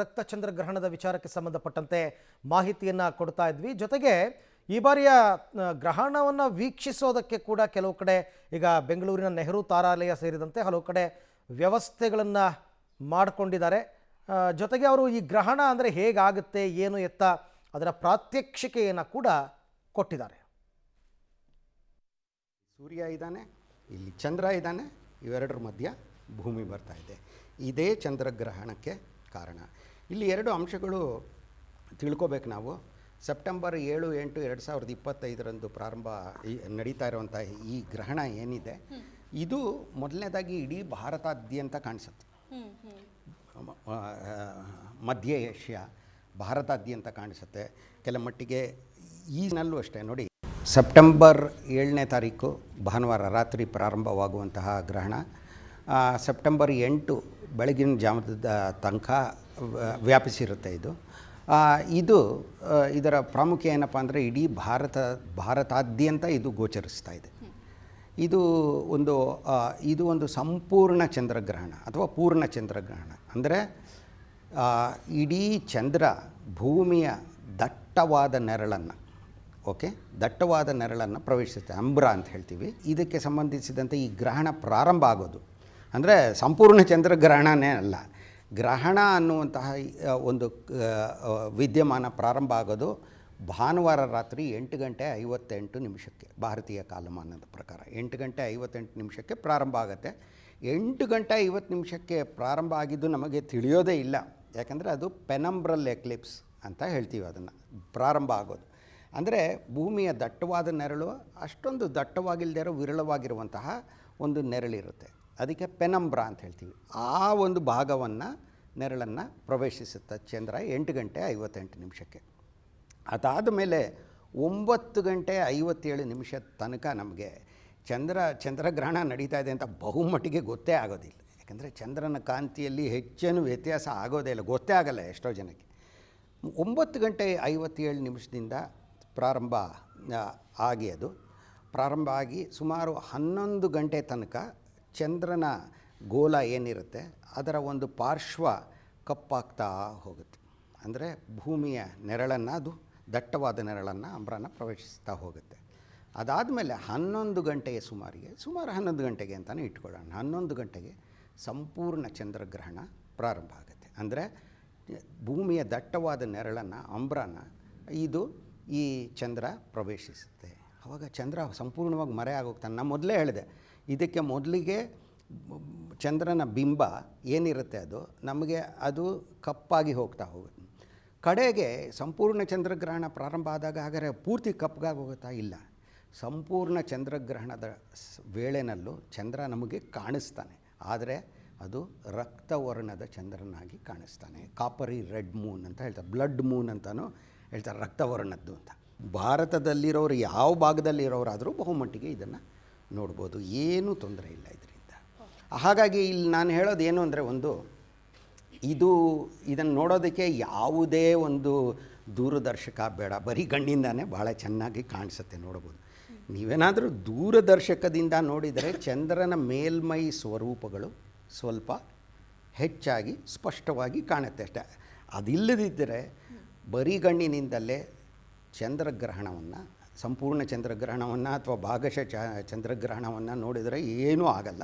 ರಕ್ತ ಚಂದ್ರಗ್ರಹಣದ ವಿಚಾರಕ್ಕೆ ಸಂಬಂಧಪಟ್ಟಂತೆ ಮಾಹಿತಿಯನ್ನು ಕೊಡ್ತಾ ಇದ್ವಿ. ಜೊತೆಗೆ ಈ ಬಾರಿಯ ಗ್ರಹಣವನ್ನು ವೀಕ್ಷಿಸೋದಕ್ಕೆ ಕೂಡ ಕೆಲವು ಕಡೆ ಈಗ ಬೆಂಗಳೂರಿನ ನೆಹರು ತಾರಾಲಯ ಸೇರಿದಂತೆ ಹಲವು ಕಡೆ ವ್ಯವಸ್ಥೆಗಳನ್ನು ಮಾಡಿಕೊಂಡಿದ್ದಾರೆ. ಜೊತೆಗೆ ಅವರು ಈ ಗ್ರಹಣ ಅಂದರೆ ಹೇಗಾಗುತ್ತೆ ಏನು ಎತ್ತ ಅದರ ಪ್ರಾತ್ಯಕ್ಷಿಕೆಯನ್ನು ಕೂಡ ಕೊಟ್ಟಿದ್ದಾರೆ. ಸೂರ್ಯ ಇದ್ದಾನೆ, ಇಲ್ಲಿ ಚಂದ್ರ ಇದ್ದಾನೆ, ಇವೆರಡರ ಮಧ್ಯ ಭೂಮಿ ಬರ್ತಾ ಇದೆ. ಇದೇ ಚಂದ್ರಗ್ರಹಣಕ್ಕೆ ಕಾರಣ. ಇಲ್ಲಿ ಎರಡು ಅಂಶಗಳು ತಿಳ್ಕೊಬೇಕು ನಾವು. ಸೆಪ್ಟೆಂಬರ್ 7-8, 2025 ಪ್ರಾರಂಭ ನಡೀತಾ ಇರುವಂಥ ಈ ಗ್ರಹಣ ಏನಿದೆ ಇದು ಮೊದಲನೇದಾಗಿ ಇಡೀ ಭಾರತಾದ್ಯಂತ ಕಾಣಿಸುತ್ತೆ. ಮಧ್ಯ ಏಷ್ಯಾ ಭಾರತಾದ್ಯಂತ ಕಾಣಿಸುತ್ತೆ. ಕೆಲ ಮಟ್ಟಿಗೆ ಈನಲ್ಲೂ ಅಷ್ಟೇ ನೋಡಿ. ಸೆಪ್ಟೆಂಬರ್ 7ನೇ ತಾರೀಕು ಭಾನುವಾರ ರಾತ್ರಿ ಪ್ರಾರಂಭವಾಗುವಂತಹ ಗ್ರಹಣ ಸೆಪ್ಟೆಂಬರ್ 8 ಬೆಳಗಿನ ಜಾವದ ತನಕ ವ್ಯಾಪಿಸಿರುತ್ತೆ. ಇದು ಇದರ ಪ್ರಾಮುಖ್ಯ ಏನಪ್ಪ ಅಂದರೆ ಇಡೀ ಭಾರತಾದ್ಯಂತ ಇದು ಗೋಚರಿಸ್ತಾ ಇದೆ. ಇದು ಒಂದು ಸಂಪೂರ್ಣ ಚಂದ್ರಗ್ರಹಣ ಅಥವಾ ಪೂರ್ಣ ಚಂದ್ರಗ್ರಹಣ. ಅಂದರೆ ಇಡೀ ಚಂದ್ರ ಭೂಮಿಯ ದಟ್ಟವಾದ ನೆರಳನ್ನು ಪ್ರವೇಶಿಸುತ್ತೆ. ಅಂಬ್ರ ಅಂತ ಹೇಳ್ತೀವಿ. ಇದಕ್ಕೆ ಸಂಬಂಧಿಸಿದಂತೆ ಈ ಗ್ರಹಣ ಪ್ರಾರಂಭ ಆಗೋದು ಅಂದರೆ ಸಂಪೂರ್ಣ ಚಂದ್ರಗ್ರಹಣನೇ ಅಲ್ಲ, ಗ್ರಹಣ ಅನ್ನುವಂತಹ ಒಂದು ವಿದ್ಯಮಾನ ಪ್ರಾರಂಭ ಆಗೋದು ಭಾನುವಾರ ರಾತ್ರಿ 8:58 ಭಾರತೀಯ ಕಾಲಮಾನದ ಪ್ರಕಾರ 8:58 ಪ್ರಾರಂಭ ಆಗುತ್ತೆ. 8:50 ಪ್ರಾರಂಭ ಆಗಿದ್ದು ನಮಗೆ ತಿಳಿಯೋದೇ ಇಲ್ಲ. ಯಾಕಂದರೆ ಅದು ಪೆನಂಬ್ರಲ್ ಎಕ್ಲಿಪ್ಸ್ ಅಂತ ಹೇಳ್ತೀವಿ. ಅದನ್ನು ಪ್ರಾರಂಭ ಆಗೋದು ಅಂದರೆ ಭೂಮಿಯ ದಟ್ಟವಾದ ನೆರಳು ಅಷ್ಟೊಂದು ದಟ್ಟವಾಗಿಲ್ಲದೆ ಇರೋ ವಿರಳವಾಗಿರುವಂತಹ ಒಂದು ನೆರಳಿರುತ್ತೆ. ಅದಕ್ಕೆ ಪೆನಂಬ್ರ ಅಂತ ಹೇಳ್ತೀವಿ. ಆ ಒಂದು ಭಾಗವನ್ನು ನೆರಳನ್ನು ಪ್ರವೇಶಿಸುತ್ತೆ ಚಂದ್ರ 8:58. ಅದಾದ ಮೇಲೆ 9:57 ತನಕ ನಮಗೆ ಚಂದ್ರಗ್ರಹಣ ನಡೀತಾ ಇದೆ ಅಂತ ಬಹುಮಟ್ಟಿಗೆ ಗೊತ್ತೇ ಆಗೋದಿಲ್ಲ. ಯಾಕಂದರೆ ಚಂದ್ರನ ಕಾಂತಿಯಲ್ಲಿ ಹೆಚ್ಚೇನು ವ್ಯತ್ಯಾಸ ಆಗೋದೇ ಇಲ್ಲ, ಗೊತ್ತೇ ಆಗಲ್ಲ ಎಷ್ಟೋ ಜನಕ್ಕೆ. 9:57 ಪ್ರಾರಂಭ ಆಗಿ ಸುಮಾರು 11 ಗಂಟೆ ತನಕ ಚಂದ್ರನ ಗೋಲ ಏನಿರುತ್ತೆ ಅದರ ಒಂದು ಪಾರ್ಶ್ವ ಕಪ್ಪಾಗ್ತಾ ಹೋಗುತ್ತೆ. ಅಂದರೆ ಭೂಮಿಯ ನೆರಳನ್ನು ಅದು ದಟ್ಟವಾದ ನೆರಳನ್ನು ಅಂಬ್ರನ ಪ್ರವೇಶಿಸ್ತಾ ಹೋಗುತ್ತೆ. ಅದಾದಮೇಲೆ 11 ಗಂಟೆಯ ಸುಮಾರು 11 ಗಂಟೆಗೆ ಅಂತಲೇ ಇಟ್ಕೊಳ್ಳೋಣ, 11 ಗಂಟೆಗೆ ಸಂಪೂರ್ಣ ಚಂದ್ರಗ್ರಹಣ ಪ್ರಾರಂಭ ಆಗುತ್ತೆ. ಅಂದರೆ ಭೂಮಿಯ ದಟ್ಟವಾದ ನೆರಳನ್ನು ಅಂಬ್ರನ ಈ ಚಂದ್ರ ಪ್ರವೇಶಿಸುತ್ತೆ. ಆವಾಗ ಚಂದ್ರ ಸಂಪೂರ್ಣವಾಗಿ ಮರೆ ಆಗೋಗ್ತಾನೆ. ನಾನು ಮೊದಲೇ ಹೇಳಿದೆ, ಇದಕ್ಕೆ ಮೊದಲಿಗೆ ಚಂದ್ರನ ಬಿಂಬ ಏನಿರುತ್ತೆ ಅದು ಕಪ್ಪಾಗಿ ಹೋಗ್ತಾ ಹೋಗುತ್ತೆ. ಕಡೆಗೆ ಸಂಪೂರ್ಣ ಚಂದ್ರಗ್ರಹಣ ಪ್ರಾರಂಭ ಆದಾಗ ಹಾಗಾದರೆ ಪೂರ್ತಿ ಕಪ್ಪಗಾಗಿ ಹೋಗುತ್ತಾ? ಇಲ್ಲ. ಸಂಪೂರ್ಣ ಚಂದ್ರಗ್ರಹಣದ ವೇಳೆನಲ್ಲೂ ಚಂದ್ರ ನಮಗೆ ಕಾಣಿಸ್ತಾನೆ, ಆದರೆ ಅದು ರಕ್ತವರ್ಣದ ಚಂದ್ರನಾಗಿ ಕಾಣಿಸ್ತಾನೆ. ಕಾಪರಿ ರೆಡ್ ಮೂನ್ ಅಂತ ಹೇಳ್ತಾರೆ, ಬ್ಲಡ್ ಮೂನ್ ಅಂತಲೂ ಹೇಳ್ತಾರೆ, ರಕ್ತವರ್ಣದ್ದು ಅಂತ. ಭಾರತದಲ್ಲಿರೋರು ಯಾವ ಭಾಗದಲ್ಲಿರೋರಾದರೂ ಬಹುಮಟ್ಟಿಗೆ ಇದನ್ನು ನೋಡ್ಬೋದು, ಏನೂ ತೊಂದರೆ ಇಲ್ಲ ಇದರಿಂದ. ಹಾಗಾಗಿ ಇಲ್ಲಿ ನಾನು ಹೇಳೋದು ಏನು ಅಂದರೆ, ಇದನ್ನು ನೋಡೋದಕ್ಕೆ ಯಾವುದೇ ಒಂದು ದೂರದರ್ಶಕ ಬೇಡ, ಬರೀ ಕಣ್ಣಿಂದಾನೇ ಭಾಳ ಚೆನ್ನಾಗಿ ಕಾಣಿಸುತ್ತೆ, ನೋಡ್ಬೋದು. ನೀವೇನಾದರೂ ದೂರದರ್ಶಕದಿಂದ ನೋಡಿದರೆ ಚಂದ್ರನ ಮೇಲ್ಮೈ ಸ್ವರೂಪಗಳು ಸ್ವಲ್ಪ ಹೆಚ್ಚಾಗಿ ಸ್ಪಷ್ಟವಾಗಿ ಕಾಣುತ್ತೆ ಅಷ್ಟೇ. ಅದಿಲ್ಲದಿದ್ದರೆ ಬರೀ ಕಣ್ಣಿನಿಂದಲೇ ಚಂದ್ರಗ್ರಹಣವನ್ನು, ಸಂಪೂರ್ಣ ಚಂದ್ರಗ್ರಹಣವನ್ನು ಅಥವಾ ಭಾಗಶಃ ಚಂದ್ರಗ್ರಹಣವನ್ನು ನೋಡಿದರೆ ಏನೂ ಆಗಲ್ಲ.